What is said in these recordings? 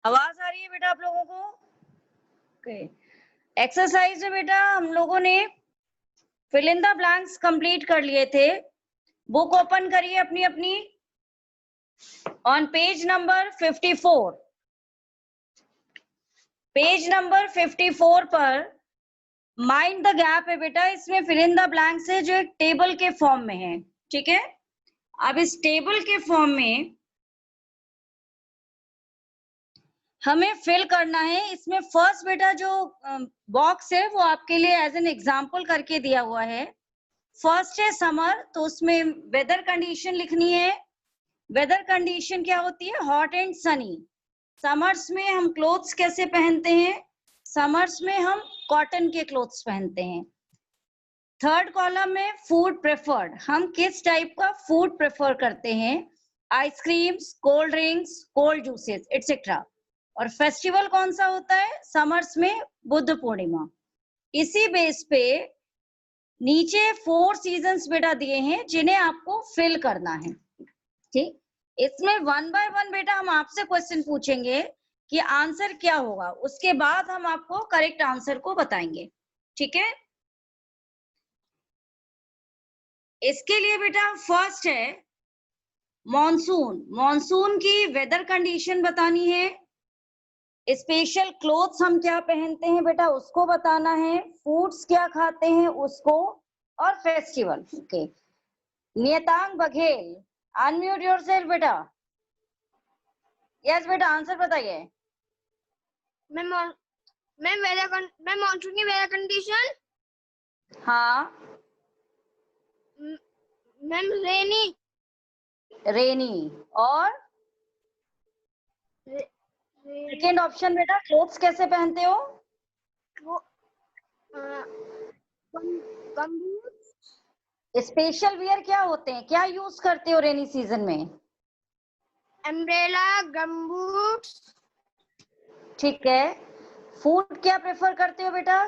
आवाज आ रही है बेटा आप लोगों को? ओके, एक्सरसाइज में बेटा हम लोगों ने fill in the blanks complete कर लिए थे। बुक ओपन करिए अपनी अपनी on page number 54। Page number 54 पर माइंड द गैप है बेटा, इसमें फिल इन द ब्लैंक्स है जो एक टेबल के फॉर्म में है, ठीक है। अब इस टेबल के फॉर्म में हमें फिल करना है। इसमें फर्स्ट बेटा जो बॉक्स है वो आपके लिए एज एन एग्जांपल करके दिया हुआ है। फर्स्ट है समर, तो उसमें वेदर कंडीशन लिखनी है। वेदर कंडीशन क्या होती है? Hot and Sunny. समर्स में हम क्लोथ्स कैसे पहनते हैं? समर्स में हम कॉटन के क्लोथ्स पहनते हैं। थर्ड कॉलम में फूड प्रेफर्ड, हम किस टाइप का फूड प्रेफर करते हैं? Ice creams, cold drinks, cold juices etcetera. और फेस्टिवल कौन सा होता है समर्स में? बुद्ध पूर्णिमा। इसी बेस पे नीचे 4 सीजन्स बेटा दिए हैं जिन्हें आपको फिल करना है, ठीक। इसमें 1 बाय 1 बेटा हम आपसे क्वेश्चन पूछेंगे कि आंसर क्या होगा, उसके बाद हम आपको करेक्ट आंसर को बताएंगे, ठीक है। इसके लिए बेटा फर्स्ट है मॉनसून। मॉनसून की वेदर कंडीशन बतानी है। स्पेशल क्लोथ्स हम क्या पहनते हैं बेटा उसको बताना है। फूड्स क्या खाते हैं उसको, और festival, okay. Niyatang Baghel, unmute yourself बेटा। यस बेटा, आंसर बताइए। मैम मॉनसून की वेदर कंडीशन, हाँ मैम रेनी। रेनी। और सेकेंड ऑप्शन बेटा क्लोथ्स कैसे पहनते हो? स्पेशल वियर क्या होते हैं, क्या यूज करते हो रेनी सीजन में? अम्ब्रेला, गमबूट्स। ठीक है। फूड क्या प्रेफर करते हो बेटा?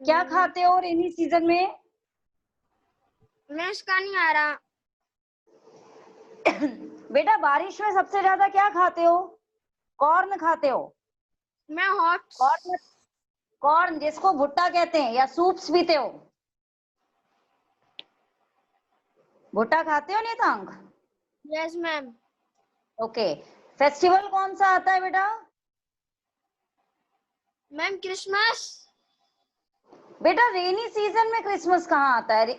क्या खाते हो रेनी सीजन में? मैं इसका नहीं आ रहा। बेटा बारिश में सबसे ज्यादा क्या खाते हो? कॉर्न खाते हो? मैं हॉट कॉर्न, कॉर्न जिसको भुट्टा कहते हैं, या सूप्स पीते हो? भुट्टा खाते हो Nitank? Yes ma'am. Okay. Festival कौन सा आता है बेटा? Ma'am Christmas. बेटा रेनी सीजन में क्रिसमस कहाँ आता है?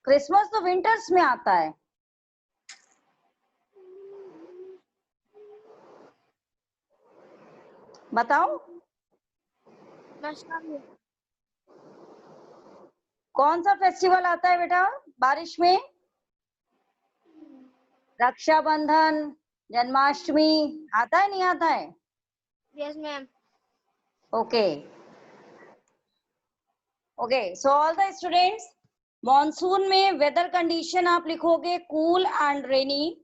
क्रिसमस तो विंटर्स में आता है। बताओ कौन सा फेस्टिवल आता है बेटा बारिश में? रक्षाबंधन, जन्माष्टमी आता है, नहीं आता है? Yes ma'am. Okay okay, so all the students, monsoon में वेदर कंडीशन आप लिखोगे cool and rainy.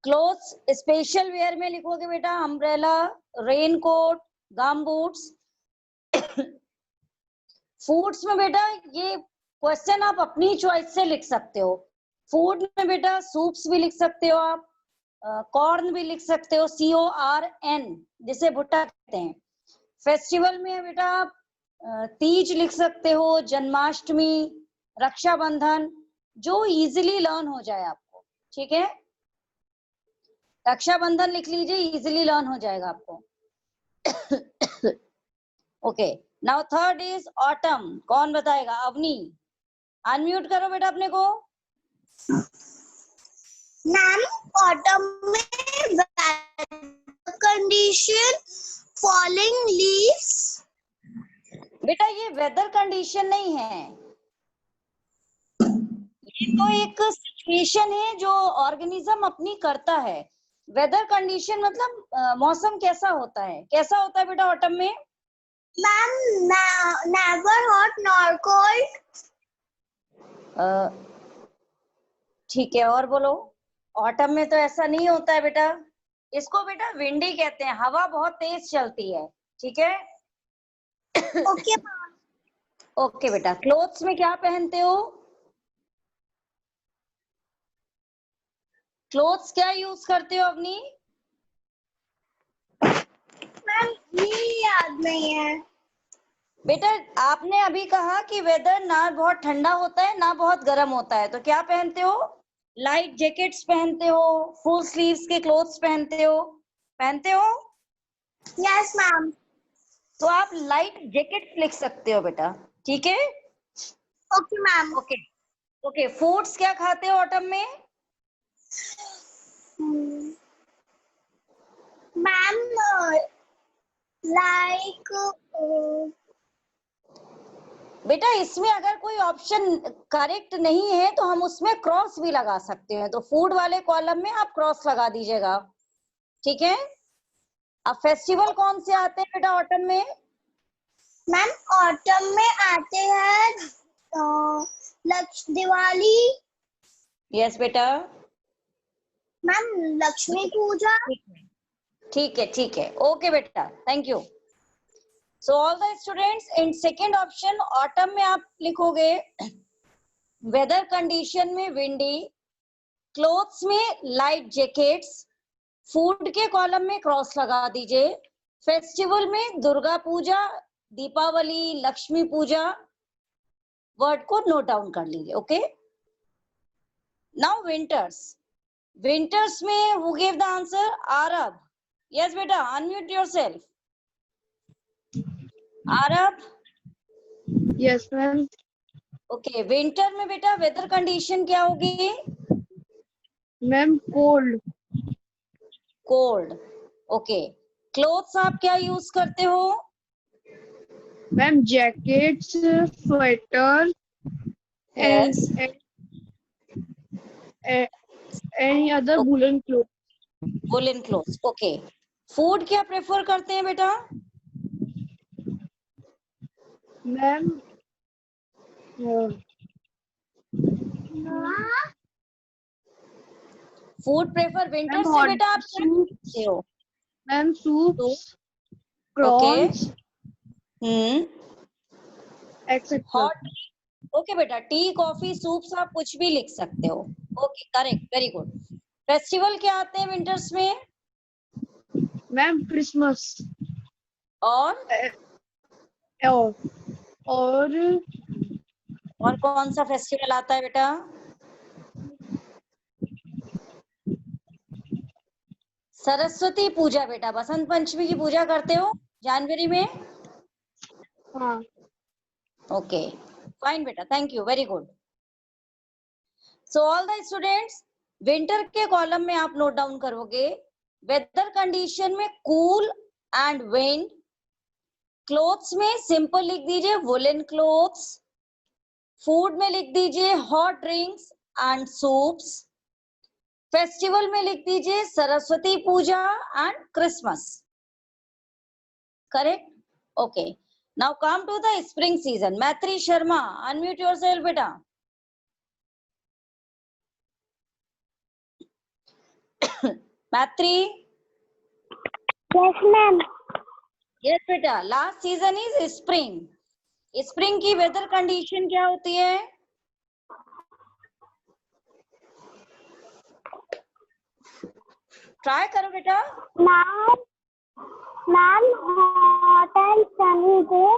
Clothes special wear में लिखोगे बेटा umbrella, rain coat, gum boots. Foods में बेटा ये क्वेश्चन आप अपनी चॉइस से लिख सकते हो। फूड में बेटा सूप्स भी लिख सकते हो आप, कॉर्न भी लिख सकते हो, CORN जिसे भुट्टा कहते हैं। फेस्टिवल में बेटा आप तीज लिख सकते हो, जन्माष्टमी, रक्षाबंधन, जो इजीली लर्न हो जाए आपको, ठीक है। रक्षाबंधन लिख लीजिए, इजीली लर्न हो जाएगा आपको। Okay, now third is autumn. कौन बताएगा? अवनी, अनम्यूट करो बेटा अपने को। मैम ऑटम में कंडीशन फॉलिंग लीव्स। बेटा ये वेदर कंडीशन नहीं है, ये तो एक सिचुएशन है जो ऑर्गेनिज्म अपनी करता है। वेदर कंडीशन मतलब मौसम कैसा होता है, कैसा होता है बेटा ऑटम में? Ma'am never hot nor cold. ठीक है, और बोलो। ऑटम में तो ऐसा नहीं होता है बेटा, इसको बेटा विंडी कहते हैं, हवा बहुत तेज चलती है, ठीक है। ओके ओके बेटा, क्लोथ्स में क्या पहनते हो? क्लोथ्स क्या यूज करते हो अपनी? मैम, ये याद नहीं है। बेटा आपने अभी कहा कि वेदर ना बहुत ठंडा होता है ना बहुत गर्म होता है, तो क्या पहनते हो? लाइट जैकेट्स पहनते हो, फुल स्लीव्स के क्लोथ्स पहनते हो? Yes ma'am. तो आप लाइट जैकेट्स लिख सकते हो बेटा, ठीक है। Okay ma'am. Okay okay, foods क्या खाते हो ऑटम में? मैम, लाइक बेटा इसमें अगर कोई ऑप्शन करेक्ट नहीं है तो हम उसमें क्रॉस भी लगा सकते हैं, तो फूड वाले कॉलम में आप क्रॉस लगा दीजिएगा, ठीक है। अब फेस्टिवल कौन से आते हैं बेटा ऑटम में? मैम, ऑटम में आते हैं दिवाली। यस बेटा। मैम, लक्ष्मी पूजा। ठीक है, ओके बेटा, thank you. So all the students, in second option autumn में आप लिखोगे वेदर कंडीशन में विंडी, क्लोथ्स में लाइट जैकेट्स, फूड के कॉलम में क्रॉस लगा दीजिए, फेस्टिवल में दुर्गा पूजा, दीपावली, लक्ष्मी पूजा, वर्ड को नोट डाउन कर लीजिए, ओके। नाउ विंटर्स में who give the answer? Aarab. Yes बेटा, unmute yourself. Aarab. Yes ma'am. Okay, winter में बेटा वेदर कंडीशन क्या होगी? Ma'am cold. Cold. Okay, clothes आप क्या यूज करते हो? Ma'am jackets, sweater Yes. Any other woollen cloth. Woollen clothes, okay. Food क्या प्रेफर करते हैं बेटा? Ma'am food prefer winters ma'am में हॉट बेटा आप क्या करते हो? Ma'am soups, okay. Prawns etcetera. Hot. Okay बेटा, टी, कॉफी, सूप्स आप कुछ भी लिख सकते हो। Okay, correct, very good. Festival क्या आते हैं विंटर्स में? मैम क्रिसमस और और कौन सा फेस्टिवल आता है बेटा? सरस्वती पूजा बेटा, बसंत पंचमी की पूजा करते हो जनवरी में? हाँ। ओके, फाइन बेटा, thank you, very good. So all the students, winter के कॉलम में आप नोट डाउन करोगे वेदर कंडीशन में कूल एंड विंड, क्लोथ्स में सिंपल लिख दीजिए वुलन क्लोथ्स, फूड में लिख दीजिए hot drinks and soups, festival में लिख दीजिए Saraswati Puja and Christmas, correct. Okay, now come to the spring season. Maitri Sharma, unmute yourself बेटा। मैत्री। Yes ma'am. यस बेटा, last season is spring. Spring की वेदर कंडीशन क्या होती है? ट्राई करो बेटा। Ma'am hot and sunny day.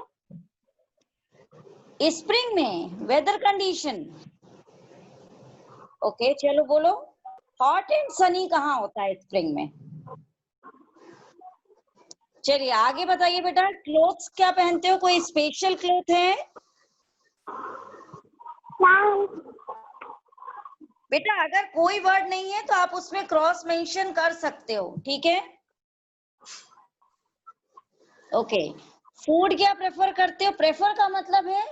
Spring में वेदर कंडीशन, ओके चलो बोलो, हॉट एंड सनी कहाँ होता है स्प्रिंग में? चलिए आगे बताइए बेटा, क्लोथ्स क्या पहनते हो? कोई स्पेशल क्लोथ है? मैम, बेटा अगर कोई वर्ड नहीं है तो आप उसमें क्रॉस मेंशन कर सकते हो, ठीक है। ओके, फूड क्या प्रेफर करते हो? प्रेफर का मतलब है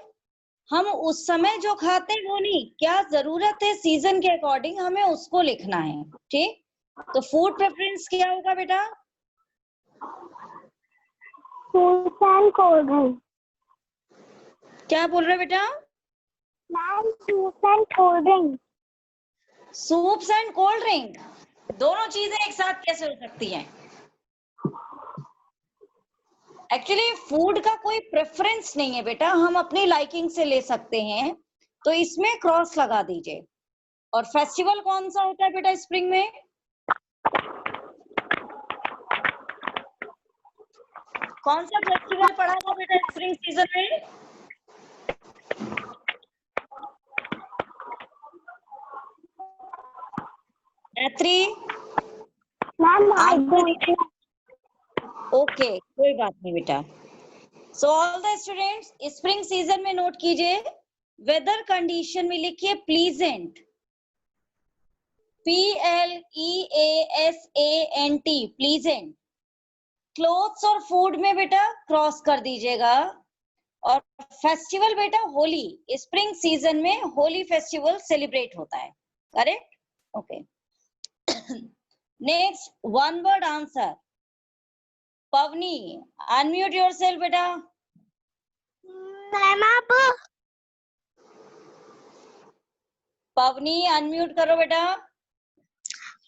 हम उस समय जो खाते हैं वो नहीं, क्या जरूरत है सीजन के अकॉर्डिंग हमें उसको लिखना है, ठीक। तो फूड प्रेफरेंस क्या होगा बेटा? Soup and cold drink. क्या बोल रहे हो बेटा? Ma'am soup and cold drink. Soups and cold drink, दोनों चीजें एक साथ कैसे हो सकती हैं? एक्चुअली फूड का कोई प्रेफरेंस नहीं है बेटा, हम अपनी लाइकिंग से ले सकते हैं, तो इसमें क्रॉस लगा दीजिए। और फेस्टिवल कौन सा होता है बेटा स्प्रिंग में? कौन सा फेस्टिवल पढ़ा था बेटा स्प्रिंग सीजन में? Gayatri, ma'am I answer don't know. Okay, कोई बात नहीं बेटा। सो all the students spring season में नोट कीजिए, वेदर कंडीशन में लिखिए प्लीजेंट, PLEASANT, प्लीजेंट। क्लोथ्स और फूड में बेटा क्रॉस कर दीजिएगा। और फेस्टिवल बेटा होली, स्प्रिंग सीजन में होली फेस्टिवल सेलिब्रेट होता है, correct? Okay. Next one word answer, पवनी अनम्यूट योरसेल्फ बेटा। मैम आप पवनी अनम्यूट करो बेटा।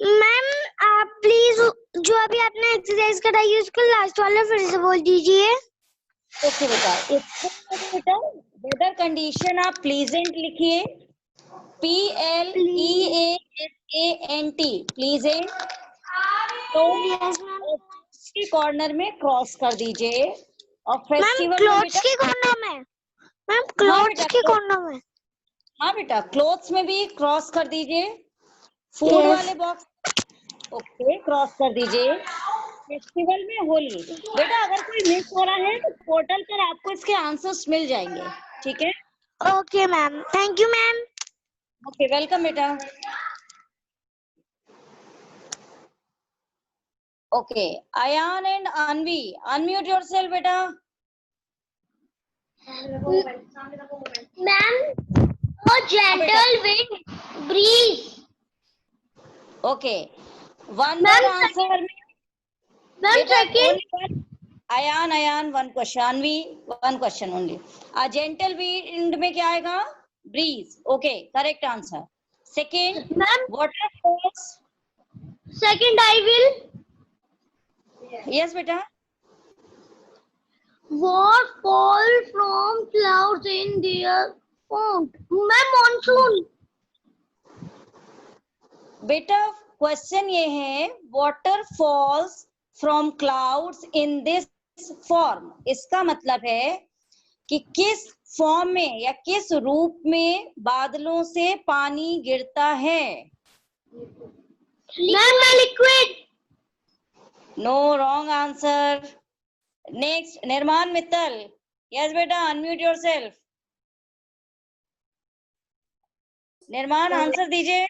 मैम आप प्लीज जो अभी आपने एक्सरसाइज कराई है उसका लास्ट वाला फिर से बोल दीजिए। ओके बेटा, बेटा वेदर कंडीशन आप प्लीजेंट लिखिए, PLEASANT, प्लीजेंट। तो यस मैम। की कॉर्नर में क्रॉस कर दीजिए। और मैम फेस्टिवल में क्लोथ्स बेटा, के कॉर्नर में, मैम हाँ क्लोथ्स बेटा, के कॉर्नर में। हाँ बेटा क्लोथ्स में भी क्रॉस कर दीजिए। फूड वाले बॉक्स, ओके, क्रॉस कर दीजिए। फेस्टिवल में होली बेटा, अगर कोई मिस हो रहा है तो पोर्टल पर आपको इसके आंसर्स मिल जाएंगे, ठीक है? Okay ma'am, thank you ma'am. Okay, welcome बेटा। Okay, Ayan and Anvi unmute yourself बेटा। मैम वो gentle wind breeze. Okay, one Ma'am, word answer में मैम बेटा second. only one. Ayan one question, Anvi one question only. A gentle wind में क्या आएगा? Breeze, okay, correct answer. Second, ma'am waterfalls. Second I will. Yes बेटा, What fall from clouds in their font? Ma'am monsoon. बेटा question ये है, water falls from clouds in this form, इसका मतलब है कि किस फॉर्म में या किस रूप में बादलों से पानी गिरता है। Ma'am liquid. No, wrong answer. Next Nirman Mittal, yes बेटा, अनम्यूट योरसेल्फ। निर्माण आंसर दीजिए।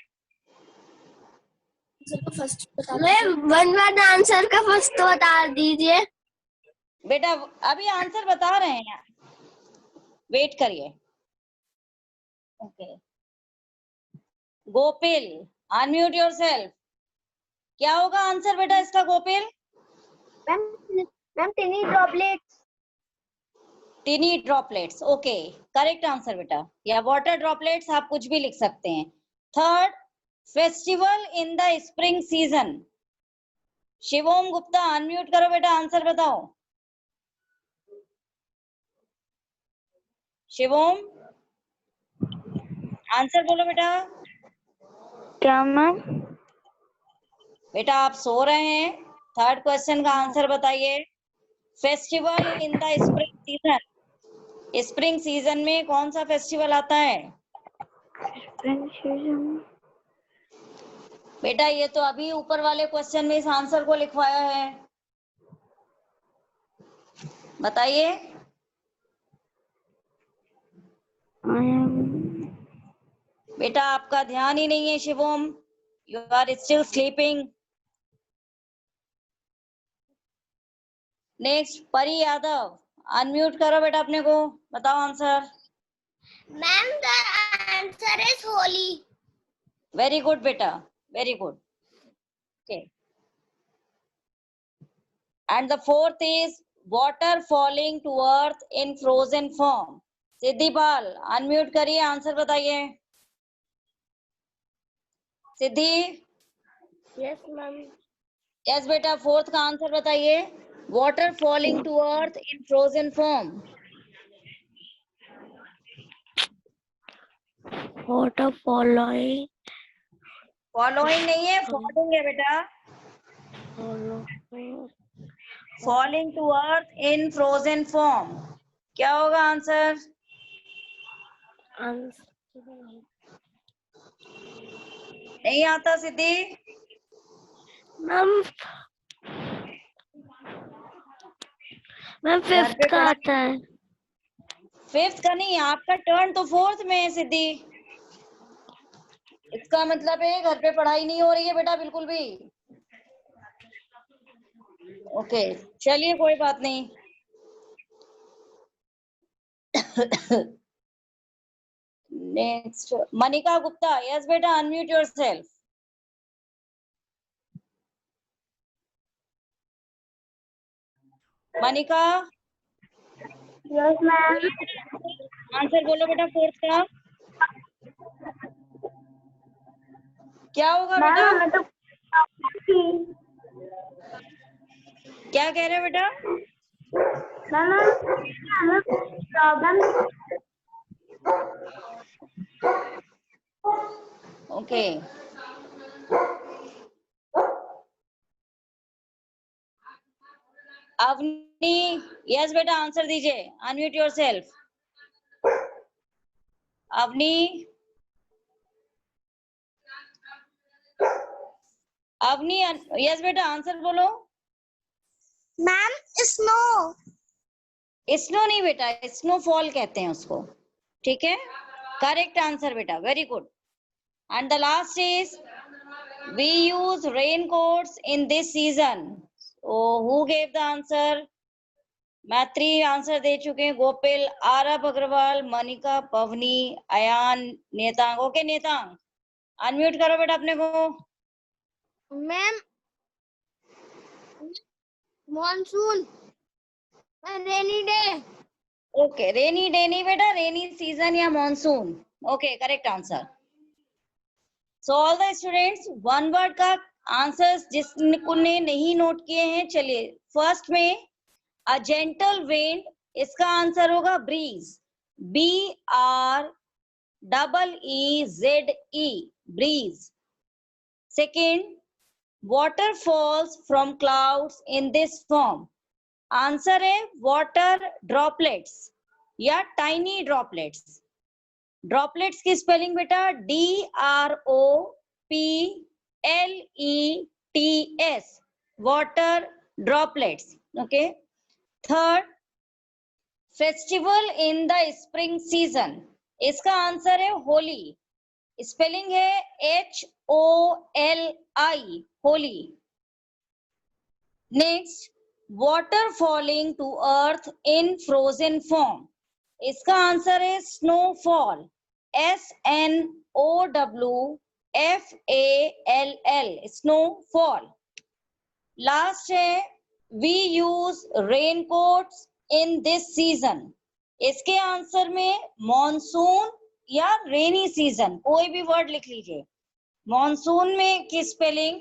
मैम वन वर्ड आंसर का फर्स्ट तो बता दीजिए। बेटा अभी आंसर बता रहे हैं, वेट करिए। Okay, Gopil unmute yourself. क्या होगा आंसर बेटा इसका Gopil? Ma'am tiny droplets. Tiny droplets, okay, correct answer बेटा। या वाटर ड्रॉपलेट्स आप कुछ भी लिख सकते हैं। Third, festival in the spring season. Shivom Gupta unmute करो बेटा, आंसर बताओ। शिवोम आंसर बोलो बेटा। क्या मैम? बेटा आप सो रहे हैं, थर्ड क्वेश्चन का आंसर बताइए। Festival in the spring season, spring season में कौन सा फेस्टिवल आता है? बेटा ये तो अभी ऊपर वाले क्वेश्चन में इस आंसर को लिखवाया है, बताइए। बेटा आपका ध्यान ही नहीं है Shivam, you are still sleeping. Next Pari Yadav, unmute करो बेटा अपने को, बताओ answer. Ma'am the answer is Holi. Very good बेटा, very good. Okay, and the fourth is water falling to earth in frozen form. Siddhipal unmute करिए, आंसर बताइए। सिद्धि। Yes ma'am. यस बेटा, fourth का आंसर बताइए। Water falling to earth in frozen form. Water following. Following नहीं है, falling है बेटा। Falling to earth in frozen form. क्या होगा आंसर? नहीं आता सिद्धि? मैम मैम घर फिफ्थ पे का पढ़ा। आता है। फिफ्थ का नहीं, आपका टर्न तो फोर्थ में है सिद्धि। इसका मतलब है घर पे पढ़ाई नहीं हो रही है बेटा बिल्कुल भी। ओके, चलिए कोई बात नहीं। नेक्स्ट मनिका गुप्ता। यस बेटा, unmute yourself. Manika. Yes ma'am. Answer बोलो बेटा फोर्थ का। क्या होगा बेटा? हमें तो क्या कह रहे हो बेटा? प्रॉब्लम। ओके, अवनी। यस बेटा, आंसर दीजिए, unmute yourself. Avni. Avni, yes बेटा, आंसर बोलो। Ma'am snow. स्नो नहीं बेटा, स्नोफॉल कहते हैं उसको। ठीक है, करेक्ट आंसर बेटा, very good. And the last is we use raincoats in this season. Who gave the answer? Maitri answer दे चुके हैं। गोपिल, आरब अग्रवाल, मनिका, पवनी, अयान, नेतांग। ओके नेतांग, अनम्यूट करो बेटा अपने को। Ma'am monsoon. रेनी डे। ओके, रेनी डे नहीं बेटा, रेनी सीजन या monsoon. Okay, correct answer. So all the students, one word का आंसर्स जिसने नहीं नोट किए हैं, चलिए फर्स्ट में अ जेंटल विंड, इसका आंसर होगा breeze. BREEZE, breeze. Second, water falls from clouds in this form, answer है वाटर ड्रॉपलेट्स या टाइनी ड्रॉपलेट्स। ड्रॉपलेट्स की स्पेलिंग बेटा DROPLETS, water droplets. Okay. Third, festival in the spring season, इसका answer है Holi. Spelling है HOLI, Holi. Next, water falling to earth in frozen form, इसका answer है snowfall. SNOWFALL, snowfall. Last है we use raincoats in this season, इसके answer में monsoon या rainy season, कोई भी वर्ड लिख लीजिए। मॉनसून में की स्पेलिंग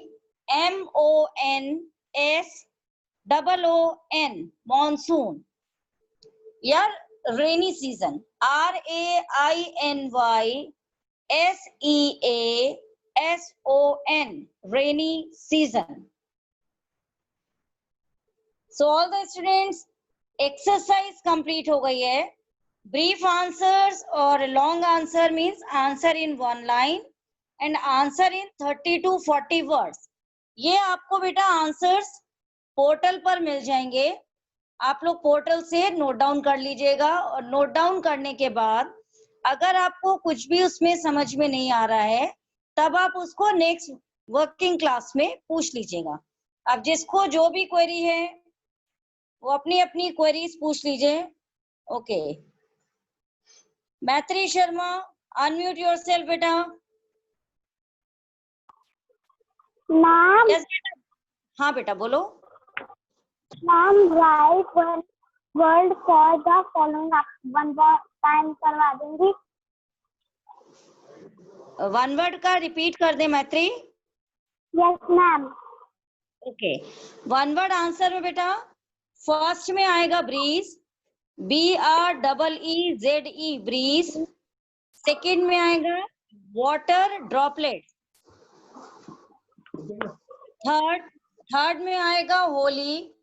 MONSOON, मॉनसून। या rainy season RAINYSEASON, rainy season. So all the students, exercise complete हो गई है। ब्रीफ आंसर्स और long answer means answer in one line and answer in 30 to 40 words. ये आपको बेटा आंसर्स पोर्टल पर मिल जाएंगे, आप लोग पोर्टल से नोट डाउन कर लीजिएगा। और नोट डाउन करने के बाद अगर आपको कुछ भी उसमें समझ में नहीं आ रहा है, तब आप उसको नेक्स्ट वर्किंग क्लास में पूछ लीजिएगा। अब जिसको जो भी क्वेरी है वो अपनी अपनी क्वेरीज पूछ लीजिए। ओके, मैत्री शर्मा, अनम्यूट योरसेल्फ बेटा। मैम यस बेटा, हाँ बेटा बोलो। Ma'am right one word for the following one time करवा दूंगी। वन वर्ड का रिपीट कर दे मैत्री। Yes ma'am. Okay, one word answer में बेटा फर्स्ट में आएगा ब्रीज, BREEZE ब्रीज। सेकंड में आएगा वाटर ड्रॉपलेट। थर्ड में आएगा Holi.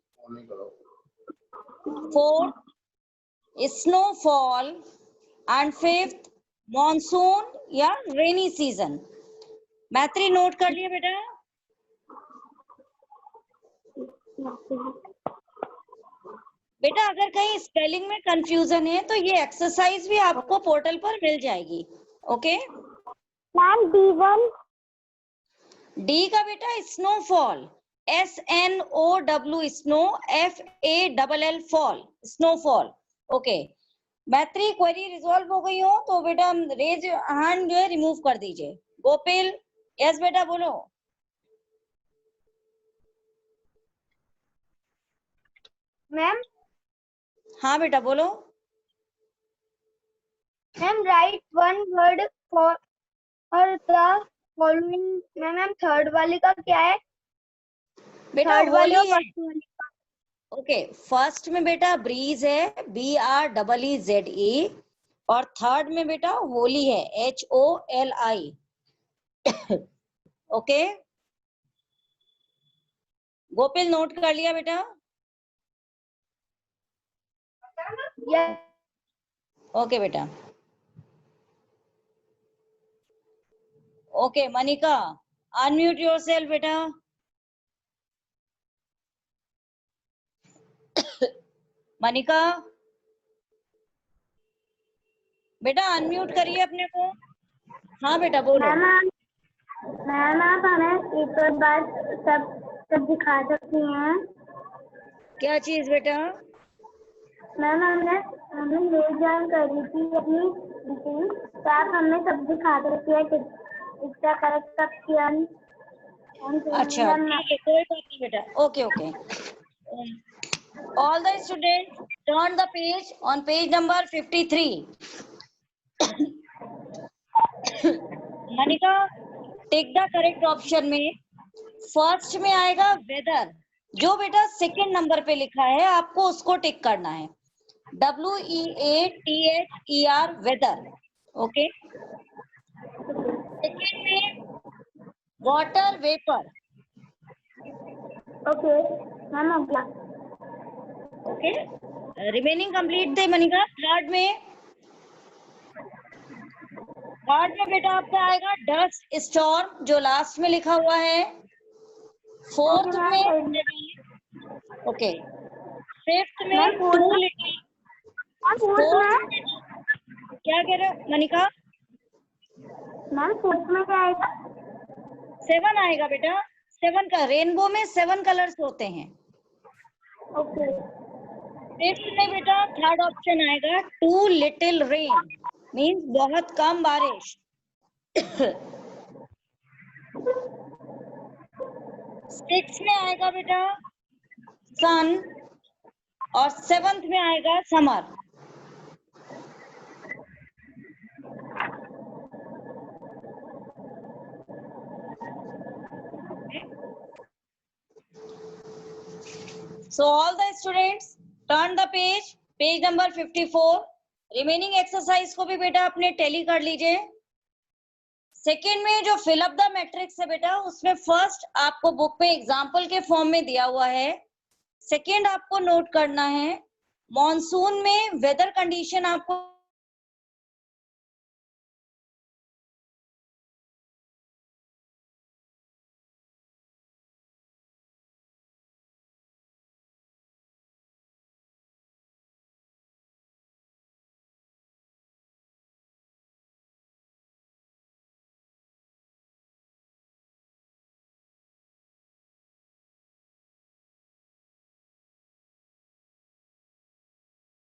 Fourth snowfall and fifth monsoon या रेनी सीजन। मैत्री नोट कर लिया बेटा? बेटा अगर कहीं स्पेलिंग में कंफ्यूजन है तो ये एक्सरसाइज भी आपको पोर्टल पर मिल जाएगी। Okay ma'am D1। डी का बेटा snowfall, SNOW snow, FALL fall, snowfall. Okay मैत्री क्वेरी रिजॉल्व हो गई हो तो बेटा रेज हैंड जो है रिमूव कर दीजिए। गोपिल यस बेटा बोलो। मैम हाँ बेटा बोलो। Ma'am right one word for the following. Ma'am third वाले का क्या है? बेटा थर्ड वाले होली है। फर्स्ट वाले का। ओके फर्स्ट में बेटा ब्रीज है, BREEZE, और थर्ड में बेटा होली है, HOLI। ओके गोपिल नोट कर लिया बेटा? यस ओके बेटा। ओके मनिका अनम्यूट योरसेल्फ बेटा। मनिका बेटा अनम्यूट करिए अपने को। हाँ बेटा बोलो। मैम आप हमें एक और बात सब दिखा सकती हैं? क्या चीज बेटा? मैम हमने ये जानकारी थी अपनी मीटिंग, तो आप हमें सब दिखा सकती है इसका करेक्ट किया। अच्छा ठीक है कोई बात नहीं बेटा। Okay okay all the student turn the page on page number 53। Manika take the correct option में फर्स्ट में आएगा वेदर, जो बेटा सेकंड नंबर पे लिखा है आपको उसको टिक करना है, WEATHER वेदर। ओके सेकंड में वाटर वेपर। ओके मैम अगला। ओके रिमेनिंग कंप्लीट थे मनिका। थर्ड में बेटा आपका आएगा डस्ट स्टॉर्म, जो लास्ट में लिखा हुआ है। फोर्थ में ओके फिफ्थ में टू लिटिल। क्या कह रहे हो मनिका? मैम फोर्थ में क्या आएगा? 7 आएगा बेटा। 7 का रेनबो में 7 कलर्स होते हैं। ओके फिफ्थ में बेटा थर्ड ऑप्शन आएगा टू लिटिल रेन, मीन्स बहुत कम बारिश। सिक्स में आएगा बेटा सन, और सेवंथ में आएगा summer. So all the students turn the page number 54। Remaining exercise को भी बेटा अपने टैली कर लीजिए। सेकेंड में जो फिल अप द मैट्रिक्स है बेटा उसमें फर्स्ट आपको बुक में एग्जाम्पल के फॉर्म में दिया हुआ है। सेकेंड आपको नोट करना है मॉनसून में वेदर कंडीशन आपको